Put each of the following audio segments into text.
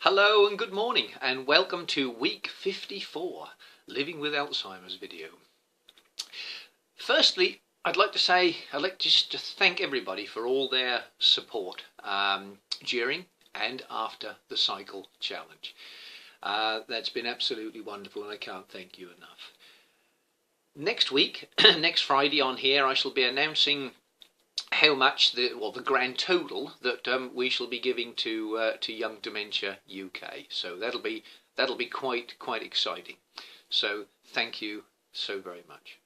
Hello and good morning and welcome to week 54, Living with Alzheimer's video. Firstly, I'd like to thank everybody for all their support during and after the cycle challenge. That's been absolutely wonderful and I can't thank you enough. Next week, next Friday on here, I shall be announcing how much the grand total that we shall be giving to Young Dementia UK. So that'll be quite exciting. So thank you so very much.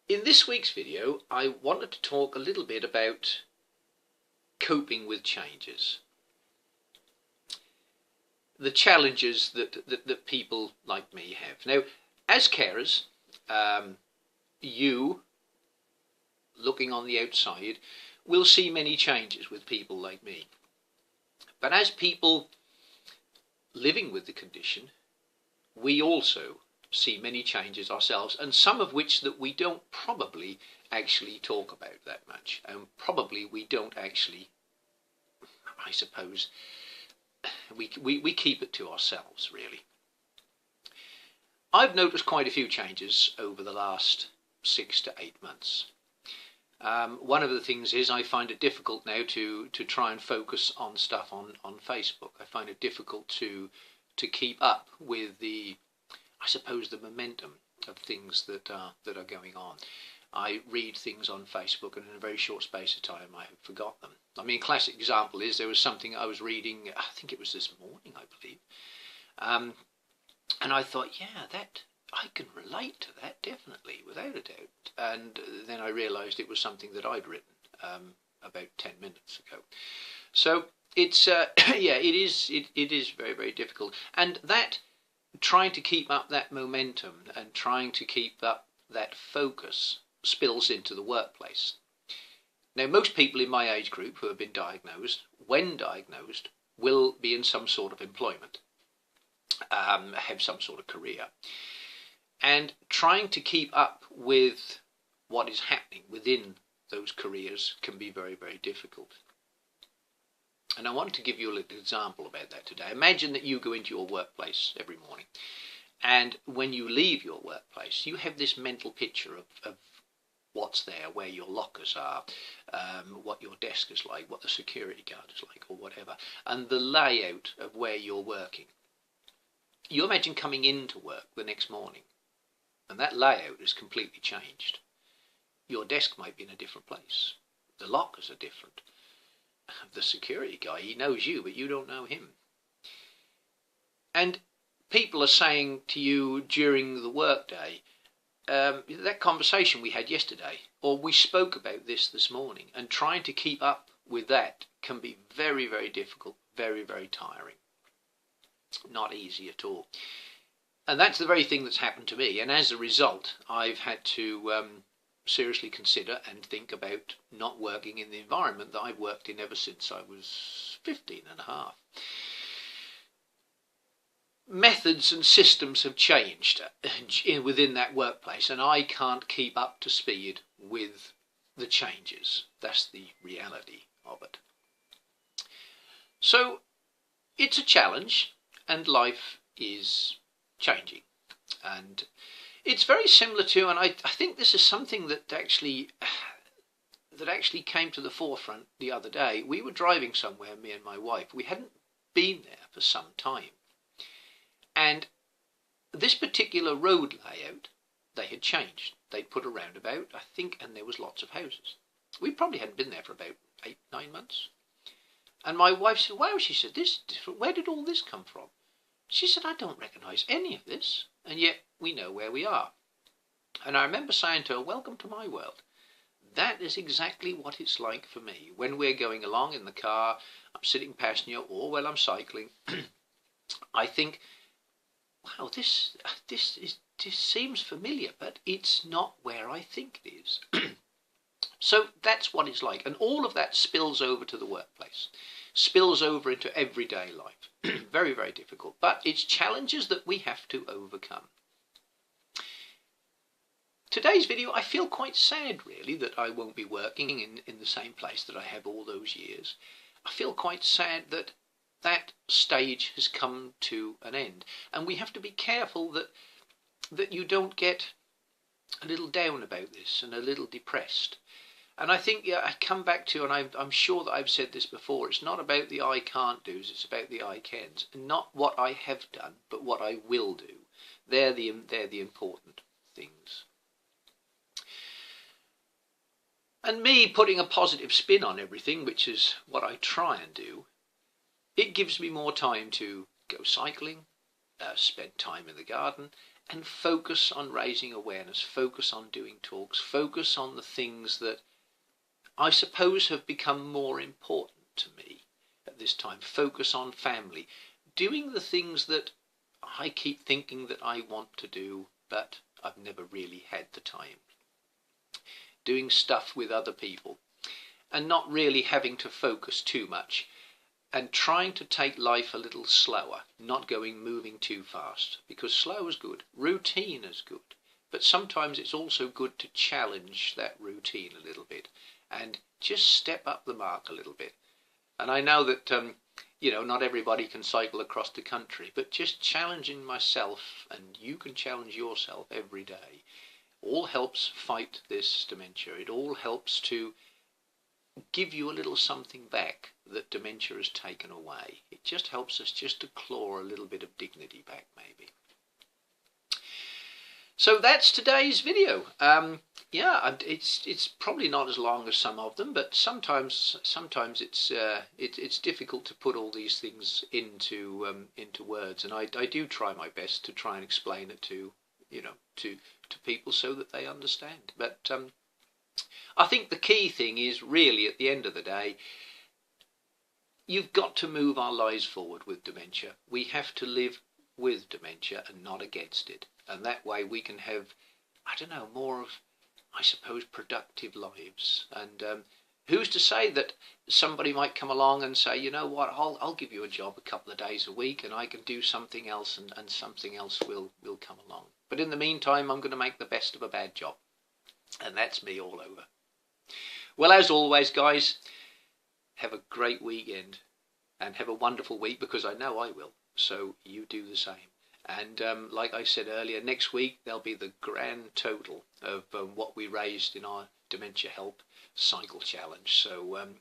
In this week's video, I wanted to talk a little bit about coping with changes. The challenges that people like me have. Now, as carers, you, looking on the outside, will see many changes with people like me. But as people living with the condition, we also see many changes ourselves, and some of which that we don't probably actually talk about that much, and probably we don't actually, I suppose, we keep it to ourselves, really. I've noticed quite a few changes over the last 6 to 8 months. One of the things is I find it difficult now to try and focus on stuff on Facebook. I find it difficult to keep up with the momentum of things that are going on. I read things on Facebook and in a very short space of time I have forgot them. I mean, a classic example is there was something I was reading, I think it was this morning, I believe, and I thought, yeah, that I can relate to that, definitely, without a doubt. And then I realised it was something that I'd written about 10 minutes ago. So it's yeah, it is very, very difficult. And that, trying to keep up that momentum and trying to keep up that focus spills into the workplace. Now, most people in my age group who have been diagnosed, when diagnosed, will be in some sort of employment, have some sort of career. And trying to keep up with what is happening within those careers can be very, very difficult. And I want to give you a little example about that today. Imagine that you go into your workplace every morning, and when you leave your workplace, you have this mental picture of what's there, where your lockers are, what your desk is like, what the security guard is like, or whatever, and the layout of where you're working. You imagine coming into work the next morning, and that layout is completely changed. Your desk might be in a different place. The lockers are different. The security guy, he knows you, but you don't know him. And people are saying to you during the workday, that conversation we had yesterday, or we spoke about this morning, and trying to keep up with that can be very, very difficult, very, very tiring. Not easy at all. And that's the very thing that's happened to me. And as a result, I've had to seriously consider and think about not working in the environment that I've worked in ever since I was 15 and a half. Methods and systems have changed within that workplace, and I can't keep up to speed with the changes. That's the reality of it. So it's a challenge, and life is changing, and it's very similar to, and I think this is something that actually came to the forefront the other day. We were driving somewhere, me and my wife. We hadn't been there for some time, and this particular road layout, they had changed. They'd put a roundabout, I think, and there was lots of houses. We probably hadn't been there for about 8-9 months, and my wife said, wow, she said, this is different. Where did all this come from? She said, I don't recognise any of this, and yet we know where we are. And I remember saying to her, welcome to my world. That is exactly what it's like for me. When we're going along in the car, I'm sitting passenger, or when I'm cycling, I think, wow, this seems familiar, but it's not where I think it is. So that's what it's like. And all of that spills over to the workplace, spills over into everyday life. Very, very difficult. But it's challenges that we have to overcome. Today's video, I feel quite sad, really, that I won't be working in the same place that I have all those years. I feel quite sad that that stage has come to an end. And we have to be careful that you don't get a little down about this and a little depressed. And I think, yeah, I come back to, and I'm sure that I've said this before, it's not about the I can't do's, it's about the I cans. And not what I have done, but what I will do. They're the important things. And me putting a positive spin on everything, which is what I try and do, it gives me more time to go cycling, spend time in the garden, and focus on raising awareness, focus on doing talks, focus on the things that I suppose have become more important to me at this time. Focus on family, doing the things that I keep thinking that I want to do, but I've never really had the time. Doing stuff with other people and not really having to focus too much, and trying to take life a little slower, not moving too fast, because slow is good, routine is good, but sometimes it's also good to challenge that routine a little bit and just step up the mark a little bit. And I know that not everybody can cycle across the country, but just challenging myself, and you can challenge yourself every day, all helps fight this dementia. It all helps to give you a little something back that dementia has taken away. It just helps us just to claw a little bit of dignity back, maybe. So that's today's video. It's probably not as long as some of them, but sometimes it's difficult to put all these things into words, and I do try my best to try and explain it to people so that they understand. But I think the key thing is really, at the end of the day, you've got to move our lives forward with dementia. We have to live with dementia and not against it. And that way we can have, more of, I suppose, productive lives. And who's to say that somebody might come along and say, you know what, I'll give you a job a couple of days a week and I can do something else, and something else will come along. But in the meantime, I'm going to make the best of a bad job. And that's me all over. Well, as always, guys, have a great weekend and have a wonderful week, because I know I will. So you do the same. And like I said earlier, next week there'll be the grand total of what we raised in our Dementia Help Cycle Challenge. So I'm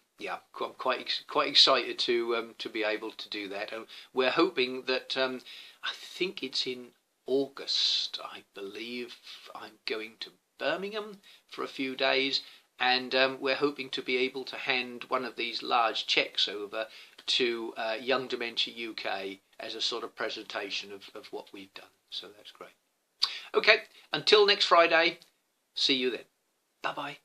quite excited to be able to do that. We're hoping that I think it's in August. I believe I'm going to Birmingham for a few days, and we're hoping to be able to hand one of these large cheques over to Young Dementia UK as a sort of presentation of what we've done. So that's great. Okay, until next Friday, see you then. Bye-bye.